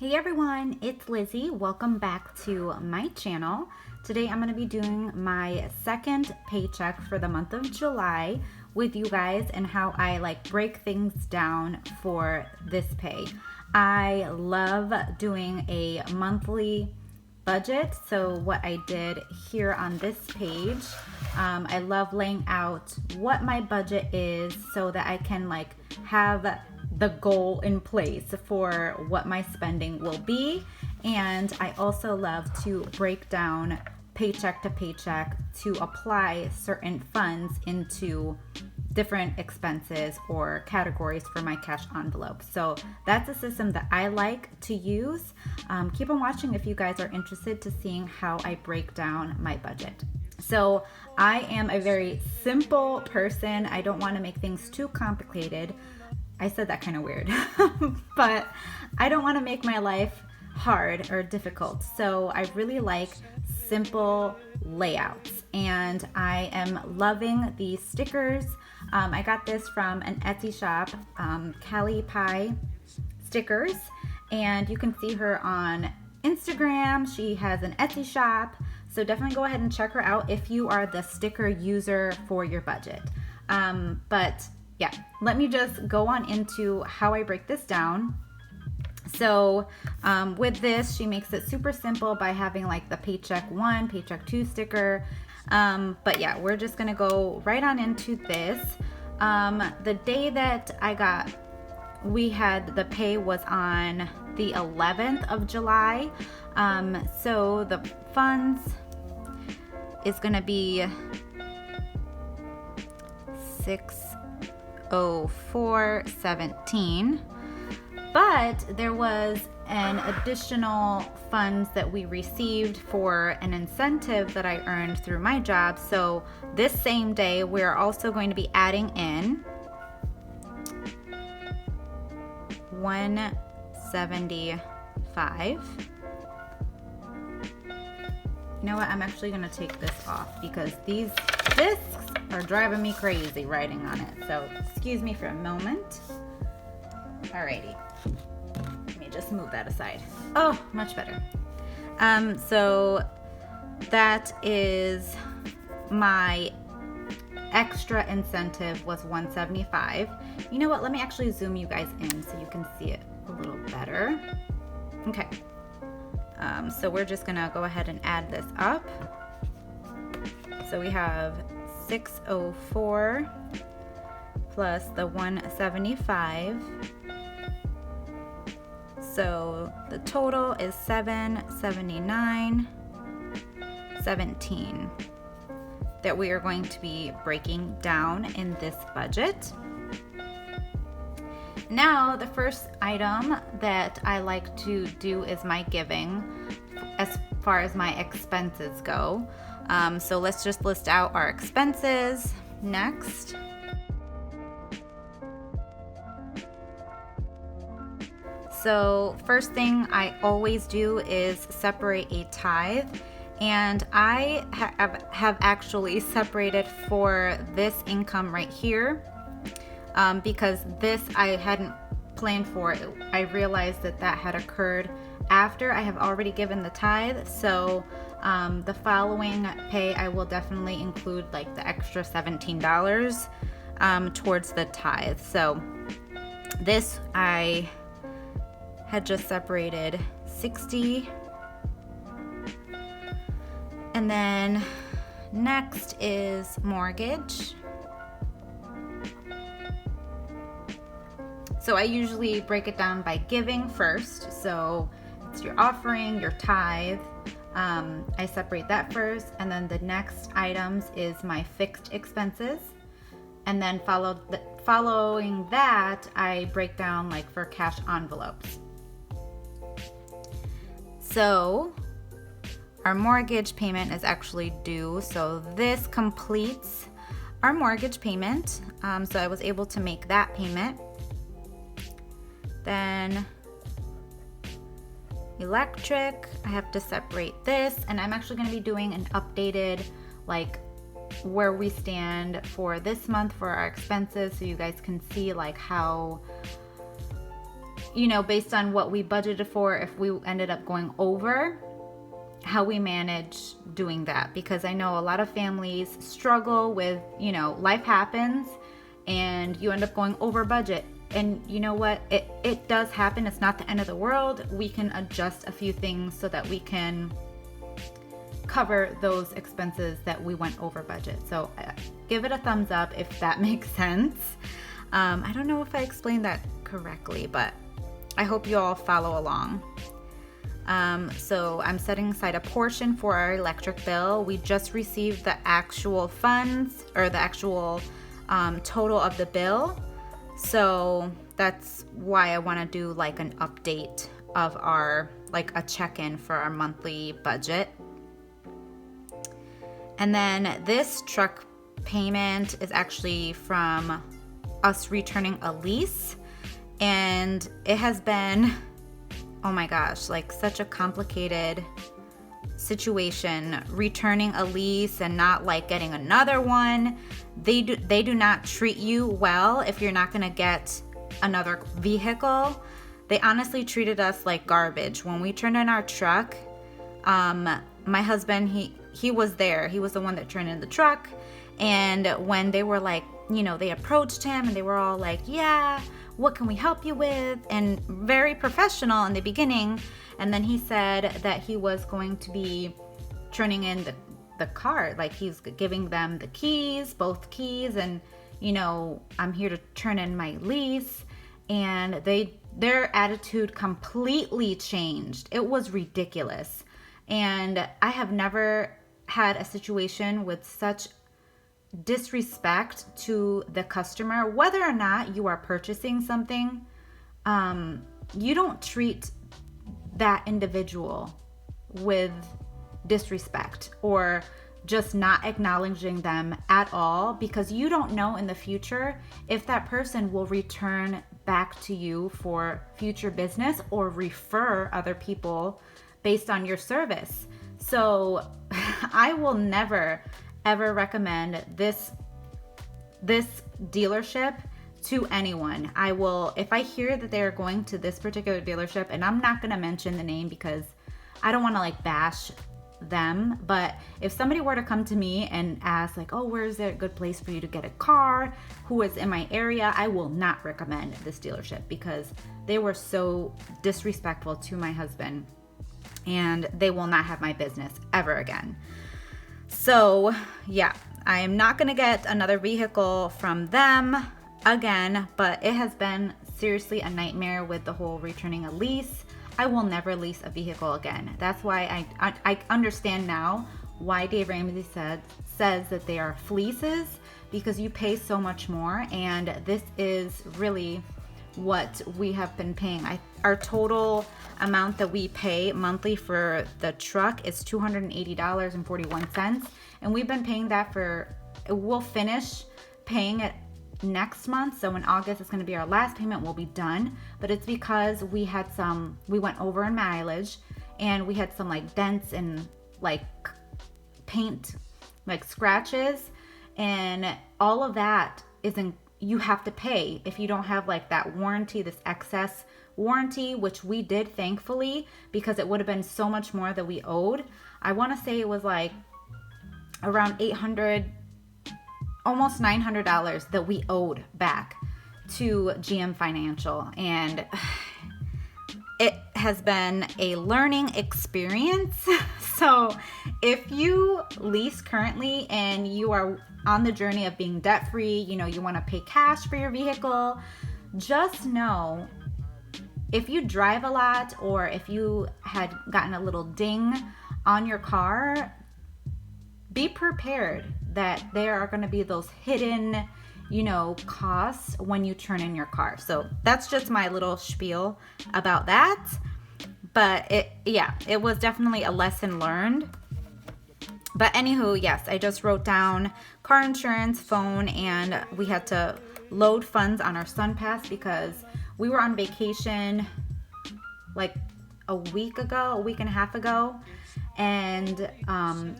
Hey everyone, it's Lizzie. Welcome back to my channel. Today I'm going to be doing my second paycheck for the month of July with you guys and how I break things down for this pay. I love doing a monthly budget. So what I did here on this page, I love laying out what my budget is so that I can have the goal in place for what my spending will be. And I also love to break down paycheck to paycheck to apply certain funds into different expenses or categories for my cash envelope. So that's a system that I like to use. Keep on watching if you guys are interested to seeing how I break down my budget. So I am a very simple person. I don't want to make things too complicated. I said that kind of weird, but I don't want to make my life hard or difficult. So I really like simple layouts, and I am loving these stickers. I got this from an Etsy shop, Callie Pie Stickers, and you can see her on Instagram. She has an Etsy shop, so definitely go ahead and check her out if you are the sticker user for your budget. But yeah, let me just go on into how I break this down. So with this, she makes it super simple by having the paycheck 1, paycheck 2 sticker. But yeah, we're just gonna go right on into this. The day that we had the pay was on the 11th of July. So the funds is gonna be $604.17, but there was an additional funds that we received for an incentive that I earned through my job. So this same day, we're also going to be adding in $175. You know what? I'm actually going to take this off because these discs are driving me crazy writing on it. So excuse me for a moment. Alrighty. Let me just move that aside. Oh, much better. So that is my extra incentive was $175. You know what? Let me actually zoom you guys in so you can see it a little better. Okay. So we're just gonna go ahead and add this up. So we have 604 plus the 175. So the total is $779.17 that we are going to be breaking down in this budget. Now, the first item that I like to do is my giving as far as my expenses go. So let's just list out our expenses next. So first thing I always do is separate a tithe, and I have actually separated for this income right here because this I hadn't planned for. I realized that had occurred after I have already given the tithe. So the following pay I will definitely include the extra $17 towards the tithe. So this I had just separated 60, and then next is mortgage. So I usually break it down by giving first. So it's your offering, your tithe. I separate that first, and then the next items is my fixed expenses, and then following that I break down for cash envelopes. So our mortgage payment is actually due, so this completes our mortgage payment. So I was able to make that payment. Then electric, I have to separate this, and I'm actually going to be doing an updated where we stand for this month for our expenses, so you guys can see how based on what we budgeted for, if we ended up going over, how we manage doing that. Because I know a lot of families struggle with, life happens and you end up going over budget. And you know what? It does happen. It's not the end of the world. We can adjust a few things so that we can cover those expenses that we went over budget. So give it a thumbs up if that makes sense. I don't know if I explained that correctly, but I hope you all follow along. So I'm setting aside a portion for our electric bill. We just received the actual funds, or the actual total of the bill. So that's why I want to do like an update of our, like a check-in for our monthly budget. And then this truck payment is actually from us returning a lease. And it has been, oh my gosh, like such a complicated situation, returning a lease and not like getting another one. They do not treat you well if you're not going to get another vehicle. They honestly treated us like garbage. When we turned in our truck, my husband, he was there. He was the one that turned in the truck. And when they were like, they approached him and they were all like, yeah, what can we help you with? And very professional in the beginning. And then he said that he was going to be turning in the car. Like he's giving them the keys, both keys. And, I'm here to turn in my lease. And their attitude completely changed. It was ridiculous. And I have never had a situation with such disrespect to the customer. Whether or not you are purchasing something, you don't treat that individual with disrespect or just not acknowledging them at all, because you don't know in the future if that person will return back to you for future business or refer other people based on your service. So I will never ever recommend this dealership to anyone. I will, if I hear that they're going to this particular dealership, and I'm not going to mention the name because I don't want to like bash them, but if somebody were to come to me and ask like, oh, where is there a good place for you to get a car, who is in my area, I will not recommend this dealership because they were so disrespectful to my husband, and they will not have my business ever again. So yeah, I am not going to get another vehicle from them again, but it has been seriously a nightmare with the whole returning a lease. I will never lease a vehicle again. That's why I understand now why Dave Ramsey says that they are fleeces, because you pay so much more, and this is really what we have been paying. Our total amount that we pay monthly for the truck is $280.41, and we've been paying that we'll finish paying it next month. So in August, it's going to be our last payment. We'll be done. But it's because we went over in mileage, and we had some like dents and like paint, like scratches, and all of that you have to pay if you don't have like that warranty, this excess warranty, which we did, thankfully, because it would have been so much more that we owed. I want to say it was like around $800, almost $900 that we owed back to GM Financial. And it has been a learning experience. So if you lease currently and you are on the journey of being debt free, you want to pay cash for your vehicle, just know if you drive a lot, or if you had gotten a little ding on your car, be prepared that there are going to be those hidden, costs when you turn in your car. So that's just my little spiel about that. But it was definitely a lesson learned. But anywho, yes, I just wrote down car insurance, phone, and we had to load funds on our SunPass because we were on vacation like a week and a half ago. and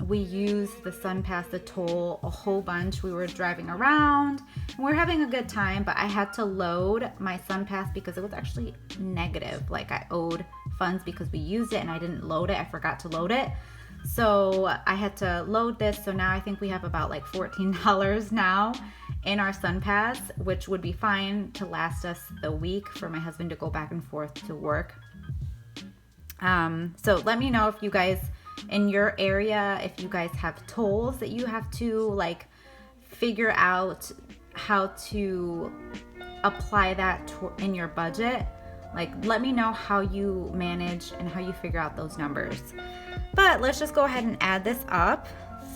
we used the Sun Pass, the toll, a whole bunch. We were driving around and we were having a good time, but I had to load my Sun Pass because it was actually negative. Like I owed funds because we used it and I didn't load it. I forgot to load it. So I had to load this. So now I think we have about like $14 now in our Sun Pass, which would be fine to last us the week for my husband to go back and forth to work. So let me know if you guys in your area, if you guys have tolls that you have to like figure out how to apply that in your budget. Like, let me know how you manage and how you figure out those numbers. But let's just go ahead and add this up.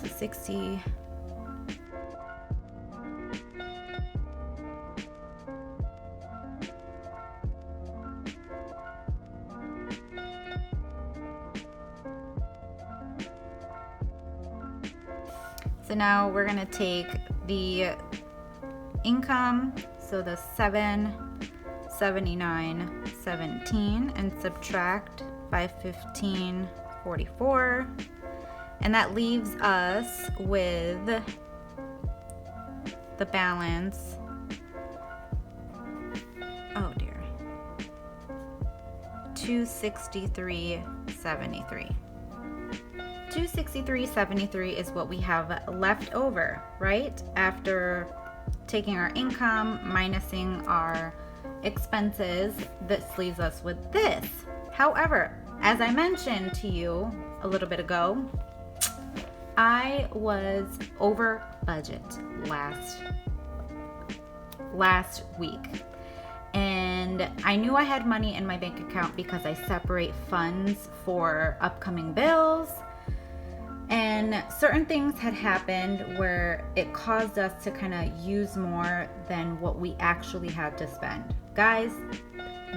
So 60. So now we're gonna take the income, so the 779.17, and subtract 515.44, and that leaves us with the balance. Oh dear, 263.73. 263.73 is what we have left over, right? After taking our income, minusing our expenses, this leaves us with this. However, as I mentioned to you a little bit ago, I was over budget last week. And I knew I had money in my bank account because I separate funds for upcoming bills. And certain things had happened where it caused us to kind of use more than what we actually had to spend. Guys,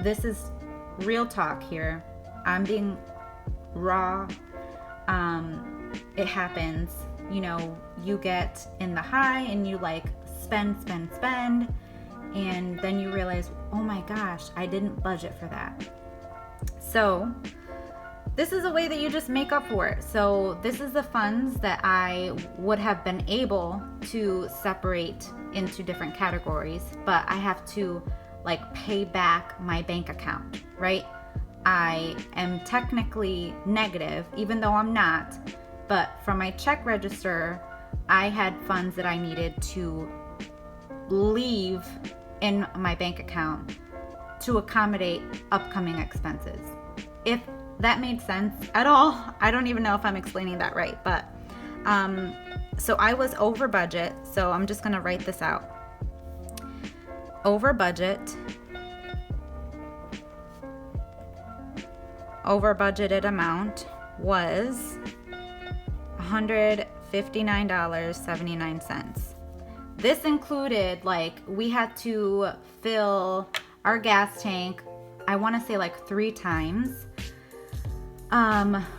this is real talk here. I'm being raw. It happens. You know, you get in the high and you like spend. And then you realize, oh my gosh, I didn't budget for that. So this is a way that you just make up for it. So this is the funds that I would have been able to separate into different categories, but I have to like pay back my bank account, right? I am technically negative, even though I'm not, but from my check register, I had funds that I needed to leave in my bank account to accommodate upcoming expenses. If that made sense at all, I don't even know if I'm explaining that right, but so I was over budget, so I'm just gonna write this out. Over budgeted amount was $159.79. This included, like, we had to fill our gas tank, I want to say like 3 times.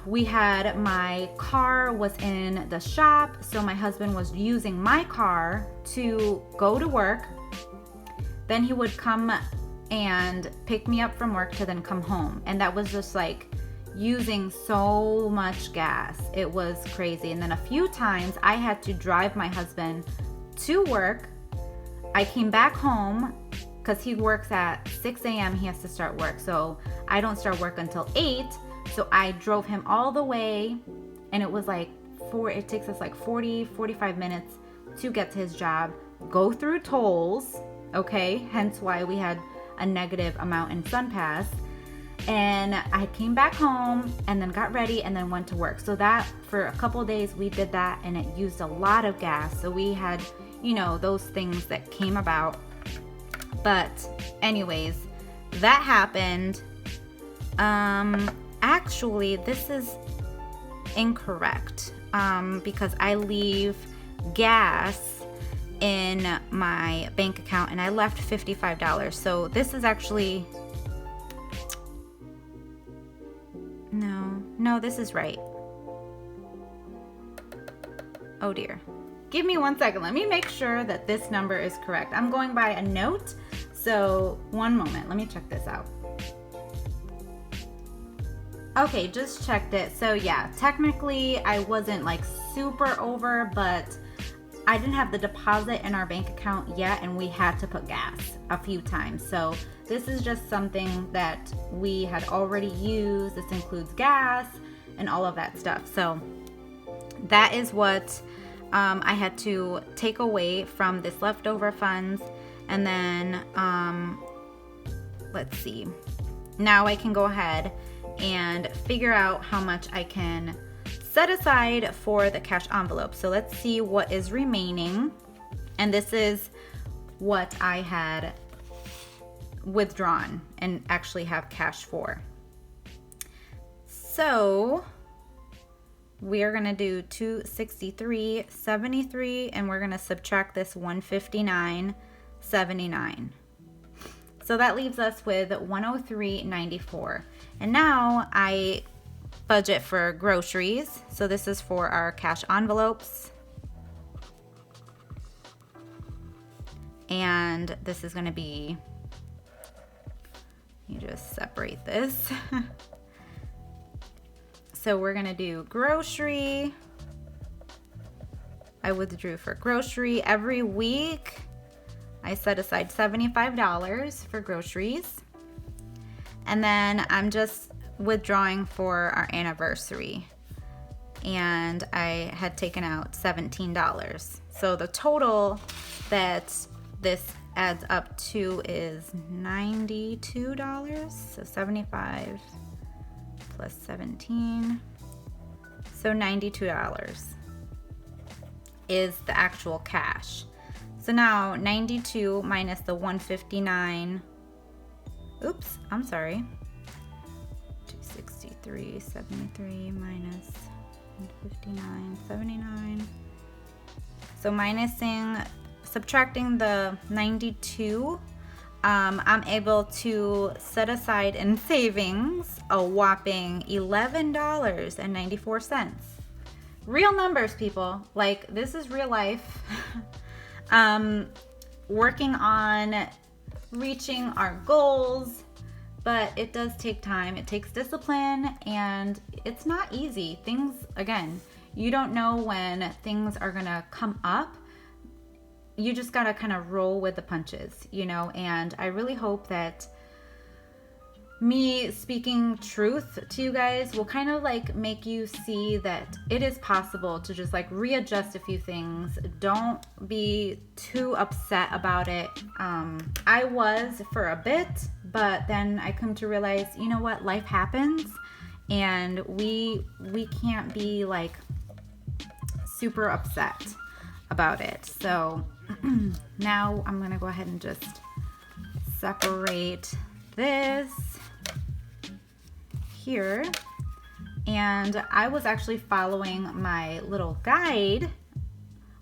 We had, my car was in the shop, so my husband was using my car to go to work. Then he would come and pick me up from work to then come home. And that was just like using so much gas. It was crazy. And then a few times I had to drive my husband to work. I came back home because he works at 6 a.m. He has to start work. So I don't start work until 8. So I drove him all the way, and it was like it takes us like 45 minutes to get to his job, go through tolls, okay? Hence why we had a negative amount in Sun Pass. And I came back home and then got ready and then went to work. So that for a couple of days we did that, and it used a lot of gas. So we had, you know, those things that came about. But anyways, that happened. Actually, this is incorrect because I leave gas in my bank account and I left $55. So this is actually, no, this is right. Oh dear. Give me 1 second. Let me make sure that this number is correct. I'm going by a note. So one moment. Let me check this out. Okay, just checked it. So yeah, technically I wasn't like super over, but I didn't have the deposit in our bank account yet, and we had to put gas a few times. So this is just something that we had already used. This includes gas and all of that stuff. So that is what I had to take away from this leftover funds. And then let's see. Now I can go ahead and figure out how much I can set aside for the cash envelope. So let's see what is remaining. And this is what I had withdrawn and actually have cash for. So we are gonna do 263.73, and we're gonna subtract this 159.79. So that leaves us with 103.94. And now I budget for groceries. So this is for our cash envelopes. And this is gonna be, you just separate this. So we're gonna do grocery. I withdrew for grocery every week. I set aside $75 for groceries. And then I'm just withdrawing for our anniversary. And I had taken out $17. So the total that this adds up to is $92. So 75 plus 17. So $92 is the actual cash. So now 92 minus the 159. Oops, I'm sorry. 263.73 minus 159.79. So subtracting the 92, I'm able to set aside in savings a whopping $11.94. Real numbers, people. Like, this is real life. Working on reaching our goals, but it does take time. It takes discipline, and it's not easy. Things, again, you don't know when things are gonna come up. You just gotta kind of roll with the punches, you know, and I really hope that me speaking truth to you guys will kind of like make you see that it is possible to just like readjust a few things. Don't be too upset about it. I was for a bit, but then I come to realize, you know what, life happens, and we can't be like super upset about it. So now I'm gonna go ahead and just separate this here. And I was actually following my little guide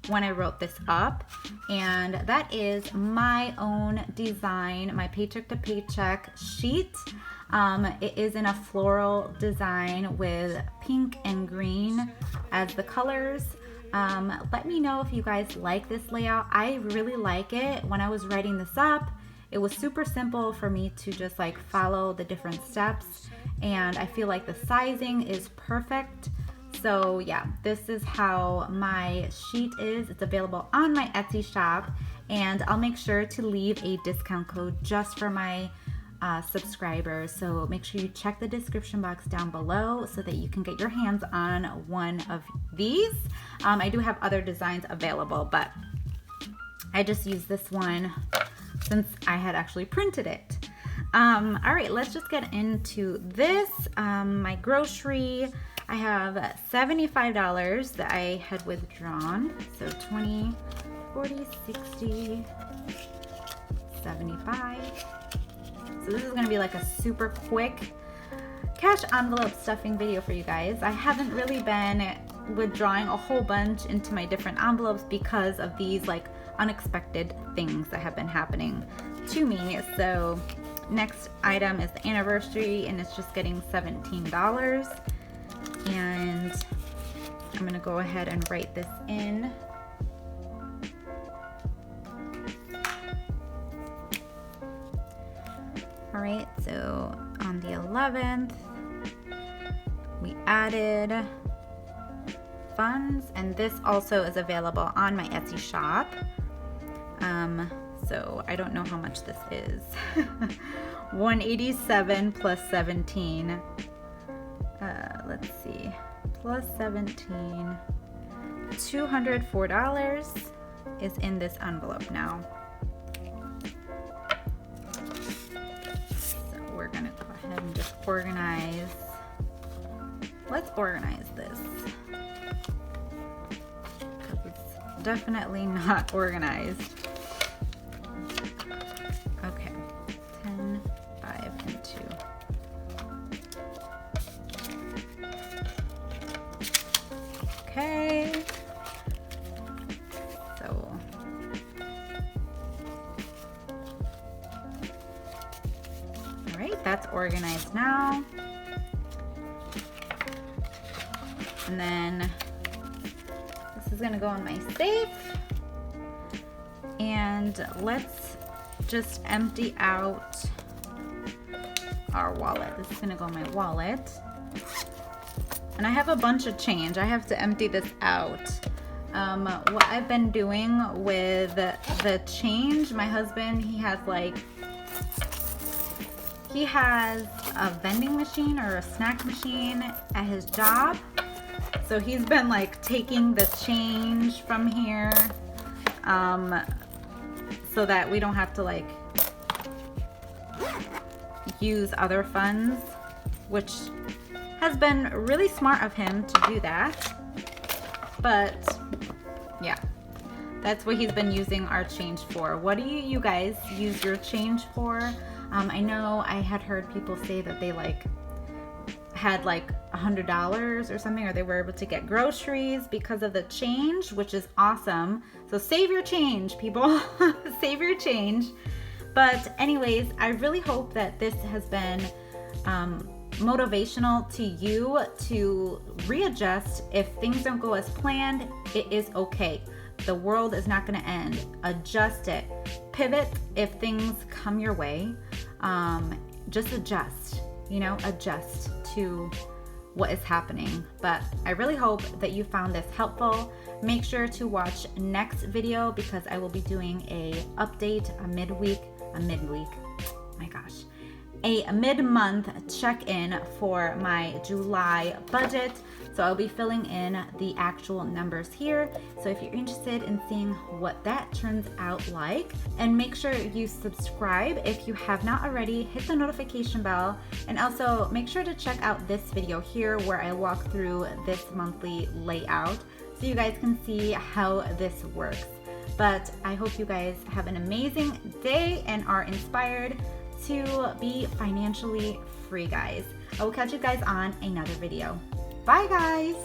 when I wrote this up, and that is my own design, my paycheck to paycheck sheet. It is in a floral design with pink and green as the colors. Let me know if you guys like this layout. I really like it. When I was writing this up, it was super simple for me to just like follow the different steps, and I feel like the sizing is perfect. So yeah, this is how my sheet is. It's available on my Etsy shop, and I'll make sure to leave a discount code just for my subscribers. So make sure you check the description box down below so that you can get your hands on one of these. I do have other designs available, but I just used this one since I had actually printed it. All right, let's just get into this. My grocery, I have $75 that I had withdrawn. So 20, 40, 60, 75. So this is gonna be like a super quick cash envelope stuffing video for you guys. I haven't really been withdrawing a whole bunch into my different envelopes because of these like unexpected things that have been happening to me. So next item is the anniversary, and it's just getting $17. And I'm gonna go ahead and write this in. All right, so on the 11th, we added funds, and this also is available on my Etsy shop. So I don't know how much this is. 187 plus 17. Let's see, plus 17. $204 is in this envelope now. So we're gonna go ahead and just organize. Let's organize this, because it's definitely not organized. Okay, 10, 5, and 2. Okay. So all right, that's organized now. And then this is gonna go in my safe. And let's just empty out our wallet. This is gonna go in my wallet. And I have a bunch of change. I have to empty this out. What I've been doing with the change, my husband, he has a vending machine or a snack machine at his job. So he's been like taking the change from here, so that we don't have to like use other funds, which has been really smart of him to do that. But yeah, that's what he's been using our change for. What do you guys use your change for? I know I had heard people say that they had $100 or something, or they were able to get groceries because of the change, which is awesome. So save your change, people. Save your change. But anyways, I really hope that this has been motivational to you to readjust. If things don't go as planned, it is okay. The world is not going to end. Adjust it. Pivot if things come your way. Just adjust, adjust to what is happening. But I really hope that you found this helpful. Make sure to watch next video, because I will be doing a update, a mid-month check-in for my July budget. So I'll be filling in the actual numbers here. So if you're interested in seeing what that turns out like, and make sure you subscribe if you have not already, hit the notification bell, and also make sure to check out this video here where I walk through this monthly layout so you guys can see how this works. But I hope you guys have an amazing day and are inspired to be financially free, guys. I will catch you guys on another video. Bye, guys.